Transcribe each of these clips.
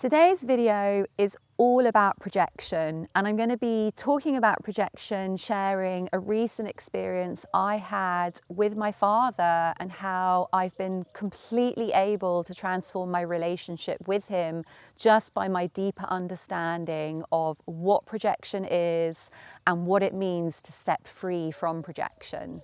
Today's video is all about projection, and I'm going to be talking about projection, sharing a recent experience I had with my father and how I've been completely able to transform my relationship with him just by my deeper understanding of what projection is and what it means to step free from projection.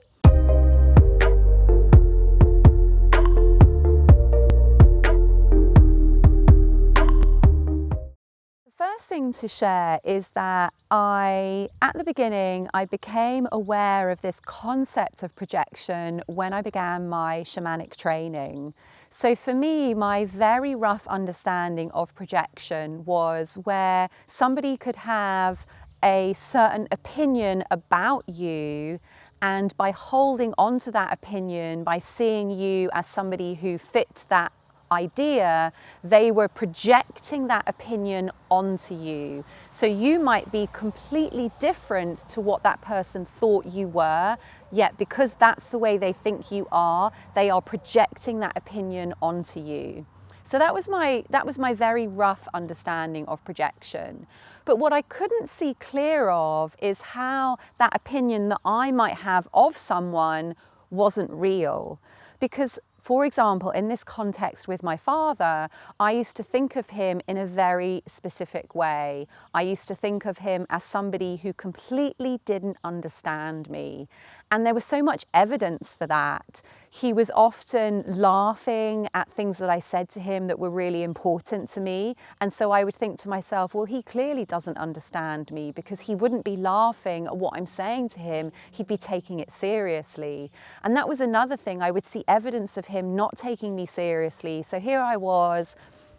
First thing to share is that at the beginning, I became aware of this concept of projection when I began my shamanic training. So for me, my very rough understanding of projection was where somebody could have a certain opinion about you, and by holding on to that opinion, by seeing you as somebody who fit that idea, they were projecting that opinion onto you. So you might be completely different to what that person thought you were, yet because that's the way they think you are, they are projecting that opinion onto you. So that was my very rough understanding of projection. But what I couldn't see clear of is how that opinion that I might have of someone wasn't real. Because, for example, in this context with my father, I used to think of him in a very specific way. I used to think of him as somebody who completely didn't understand me. And there was so much evidence for that. He was often laughing at things that I said to him that were really important to me. And so I would think to myself, well, he clearly doesn't understand me, because he wouldn't be laughing at what I'm saying to him. He'd be taking it seriously. And that was another thing. I would see evidence of him not taking me seriously. So here I was,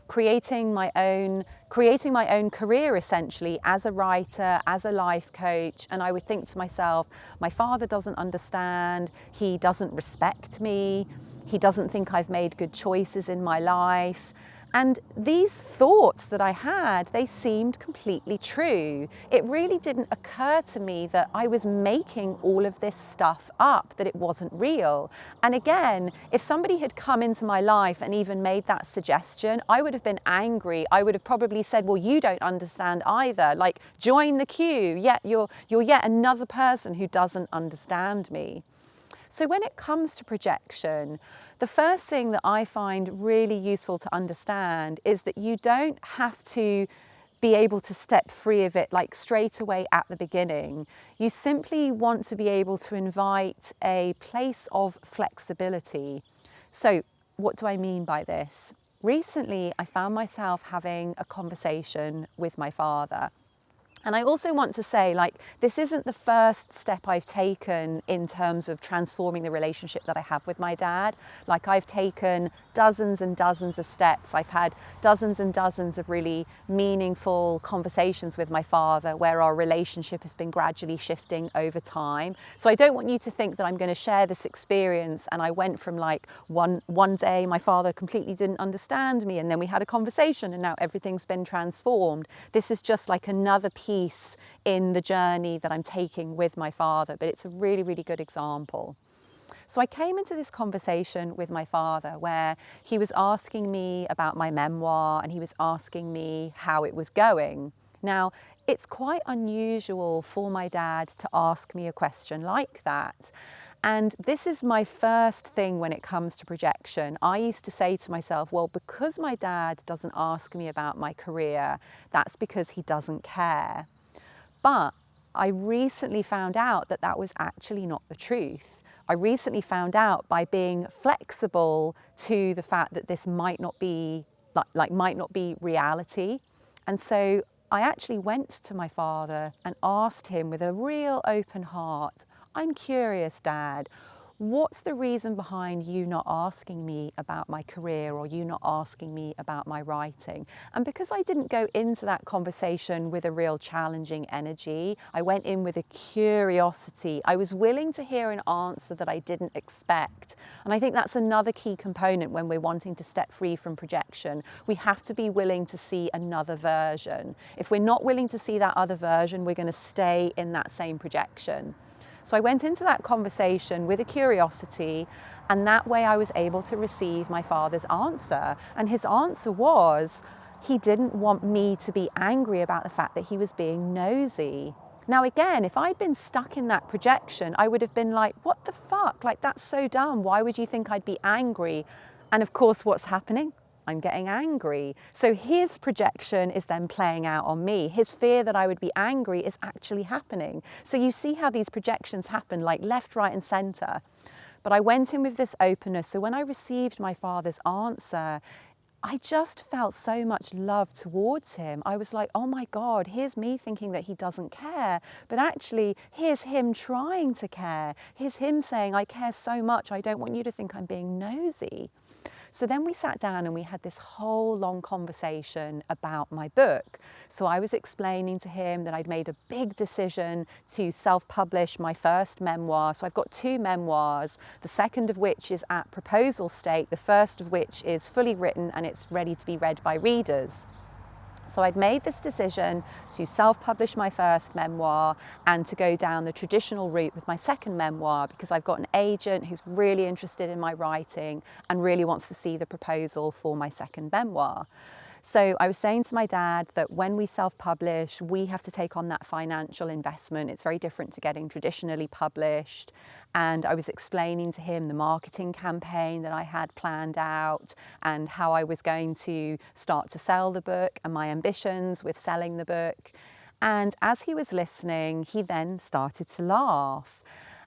creating my own career essentially as a writer, as a life coach, and I would think to myself, my father doesn't understand, he doesn't respect me, he doesn't think I've made good choices in my life. And these thoughts that I had, they seemed completely true. It really didn't occur to me that I was making all of this stuff up, that it wasn't real. And again, if somebody had come into my life and even made that suggestion, I would have been angry. I would have probably said, well, you don't understand either. Like, join the queue. Yet you're yet another person who doesn't understand me. So when it comes to projection, the first thing that I find really useful to understand is that you don't have to be able to step free of it like straight away at the beginning. You simply want to be able to invite a place of flexibility. So what do I mean by this? Recently, I found myself having a conversation with my father. And I also want to say, this isn't the first step I've taken in terms of transforming the relationship that I have with my dad. I've taken dozens and dozens of steps. I've had dozens and dozens of really meaningful conversations with my father where our relationship has been gradually shifting over time. So I don't want you to think that I'm going to share this experience and I went from one day my father completely didn't understand me, and then we had a conversation and now everything's been transformed. This is just another piece in the journey that I'm taking with my father, but it's a really, really good example. So I came into this conversation with my father where he was asking me about my memoir and he was asking me how it was going. Now, it's quite unusual for my dad to ask me a question like that. And this is my first thing when it comes to projection. I used to say to myself, well, because my dad doesn't ask me about my career, that's because he doesn't care. But I recently found out that that was actually not the truth. I recently found out by being flexible to the fact that this might not be reality. And so I actually went to my father and asked him with a real open heart, I'm curious, Dad, what's the reason behind you not asking me about my career or you not asking me about my writing? And because I didn't go into that conversation with a real challenging energy, I went in with a curiosity. I was willing to hear an answer that I didn't expect. And I think that's another key component when we're wanting to step free from projection. We have to be willing to see another version. If we're not willing to see that other version, we're going to stay in that same projection. So I went into that conversation with a curiosity, and that way I was able to receive my father's answer. And his answer was, He didn't want me to be angry about the fact that he was being nosy. Now again, if I'd been stuck in that projection, I would have been like, what the fuck? Like, that's so dumb. Why would you think I'd be angry? And of course, what's happening? I'm getting angry. So his projection is then playing out on me. His fear that I would be angry is actually happening. So you see how these projections happen, like left, right, and center. But I went in with this openness. So when I received my father's answer, I just felt so much love towards him. I was like, oh my God, here's me thinking that he doesn't care. But actually, here's him trying to care. Here's him saying, I care so much, I don't want you to think I'm being nosy. So then we sat down and we had this whole long conversation about my book. So I was explaining to him that I'd made a big decision to self-publish my first memoir. So I've got 2 memoirs, the second of which is at proposal state, the first of which is fully written and it's ready to be read by readers. So I'd made this decision to self-publish my first memoir and to go down the traditional route with my second memoir because I've got an agent who's really interested in my writing and really wants to see the proposal for my second memoir. So I was saying to my dad that when we self-publish, we have to take on that financial investment. It's very different to getting traditionally published. And I was explaining to him the marketing campaign that I had planned out and how I was going to start to sell the book and my ambitions with selling the book. And as he was listening, he then started to laugh.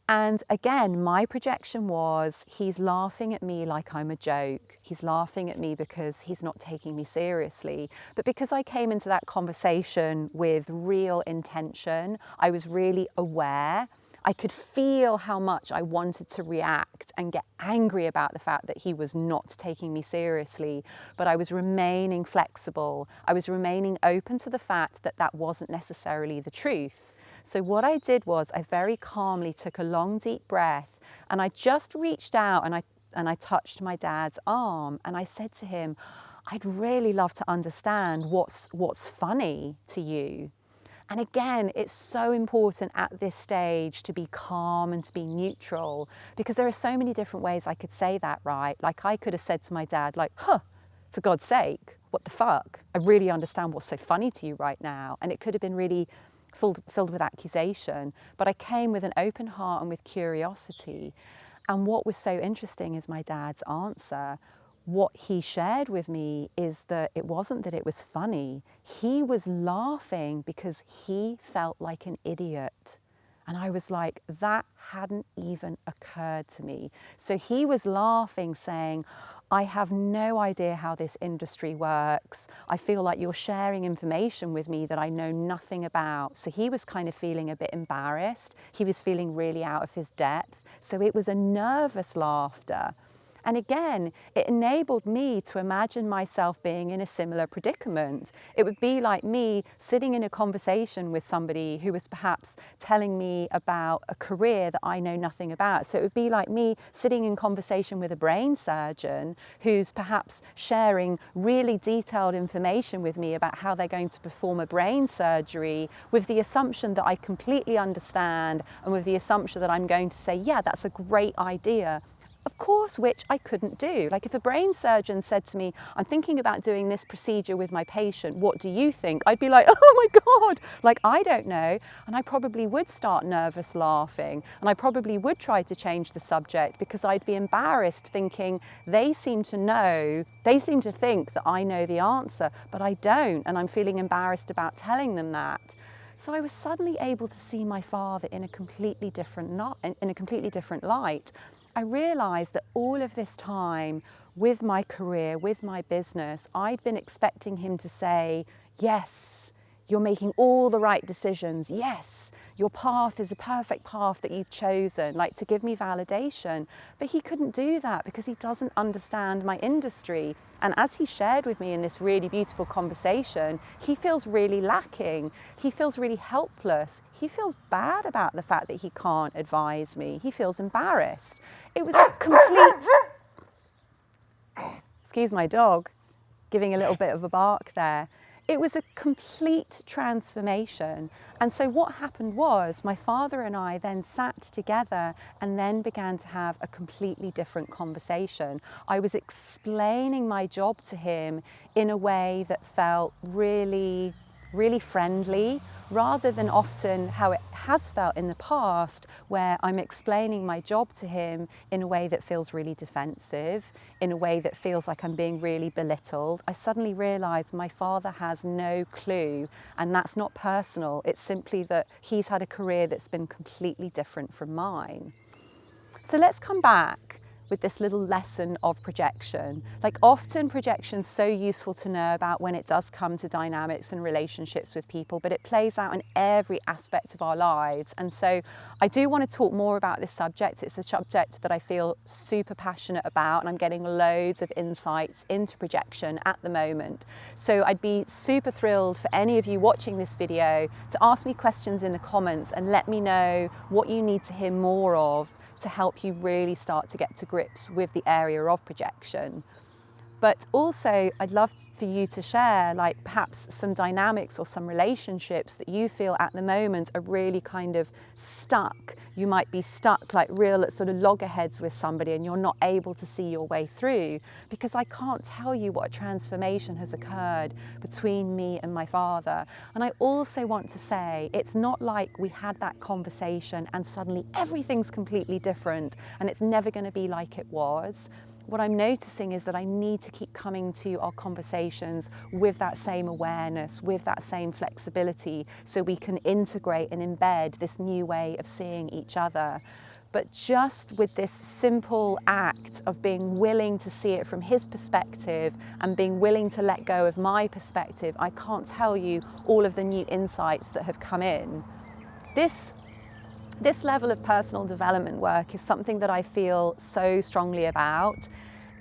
And again, my projection was he's laughing at me like I'm a joke. He's laughing at me because he's not taking me seriously. But because I came into that conversation with real intention, I was really aware. I could feel how much I wanted to react and get angry about the fact that he was not taking me seriously, but I was remaining flexible. I was remaining open to the fact that that wasn't necessarily the truth. So what I did was I very calmly took a long, deep breath and I just reached out and I touched my dad's arm and I said to him, I'd really love to understand what's funny to you. And again, it's so important at this stage to be calm and to be neutral because there are so many different ways I could say that, right? Like I could have said to my dad, like, for God's sake, what the fuck? I really understand what's so funny to you right now. And it could have been really filled with accusation, but I came with an open heart and with curiosity. And what was so interesting is my dad's answer. What he shared with me is that it wasn't that it was funny. He was laughing because he felt like an idiot. And I was like, that hadn't even occurred to me. So he was laughing, saying, I have no idea how this industry works. I feel like you're sharing information with me that I know nothing about. So he was kind of feeling a bit embarrassed. He was feeling really out of his depth. So it was a nervous laughter. And again, it enabled me to imagine myself being in a similar predicament. It would be like me sitting in a conversation with somebody who was perhaps telling me about a career that I know nothing about. So it would be like me sitting in conversation with a brain surgeon who's perhaps sharing really detailed information with me about how they're going to perform a brain surgery with the assumption that I completely understand and with the assumption that I'm going to say, yeah, that's a great idea. Of course, which I couldn't do. Like if a brain surgeon said to me, I'm thinking about doing this procedure with my patient, what do you think? I'd be like, oh my God, like I don't know. And I probably would start nervous laughing and I probably would try to change the subject because I'd be embarrassed thinking they seem to know, they seem to think that I know the answer, but I don't. And I'm feeling embarrassed about telling them that. So I was suddenly able to see my father in a completely different light. I realised that all of this time with my career, with my business, I'd been expecting him to say, yes, you're making all the right decisions. Yes, your path is a perfect path that you've chosen, like to give me validation. But he couldn't do that because he doesn't understand my industry. And as he shared with me in this really beautiful conversation, he feels really lacking. He feels really helpless. He feels bad about the fact that he can't advise me. He feels embarrassed. It was a complete, excuse my dog, giving a little bit of a bark there. It was a complete transformation. And so what happened was my father and I then sat together and then began to have a completely different conversation. I was explaining my job to him in a way that felt really friendly, rather than often how it has felt in the past, where I'm explaining my job to him in a way that feels really defensive, in a way that feels like I'm being really belittled. I suddenly realised my father has no clue, and that's not personal. It's simply that he's had a career that's been completely different from mine. So let's come back with this little lesson of projection. Like, often projection's so useful to know about when it does come to dynamics and relationships with people, but it plays out in every aspect of our lives. And so I do want to talk more about this subject. It's a subject that I feel super passionate about, and I'm getting loads of insights into projection at the moment. So I'd be super thrilled for any of you watching this video to ask me questions in the comments and let me know what you need to hear more of to help you really start to get to grips with the area of projection. But also, I'd love for you to share, like, perhaps some dynamics or some relationships that you feel at the moment are really kind of stuck. You might be stuck, like real sort of loggerheads with somebody, and you're not able to see your way through, because I can't tell you what a transformation has occurred between me and my father. And I also want to say, it's not like we had that conversation and suddenly everything's completely different and it's never going to be like it was. What I'm noticing is that I need to keep coming to our conversations with that same awareness, with that same flexibility, so we can integrate and embed this new way of seeing each other. But just with this simple act of being willing to see it from his perspective and being willing to let go of my perspective, I can't tell you all of the new insights that have come in. This level of personal development work is something that I feel so strongly about.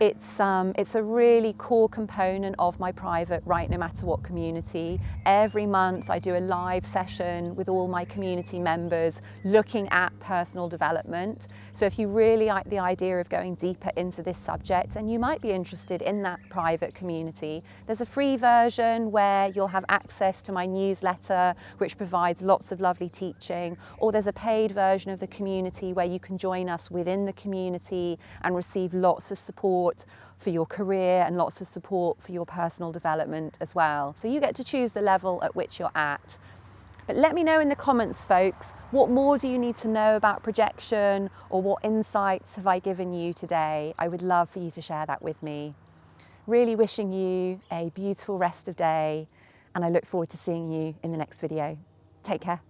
It's a really core component of my private Right No Matter What community. Every month I do a live session with all my community members looking at personal development. So if you really like the idea of going deeper into this subject, then you might be interested in that private community. There's a free version where you'll have access to my newsletter, which provides lots of lovely teaching, or there's a paid version of the community where you can join us within the community and receive lots of support for your career and lots of support for your personal development as well. So you get to choose the level at which you're at. But let me know in the comments, folks, what more do you need to know about projection, or what insights have I given you today? I would love for you to share that with me. Really wishing you a beautiful rest of day, and I look forward to seeing you in the next video. Take care.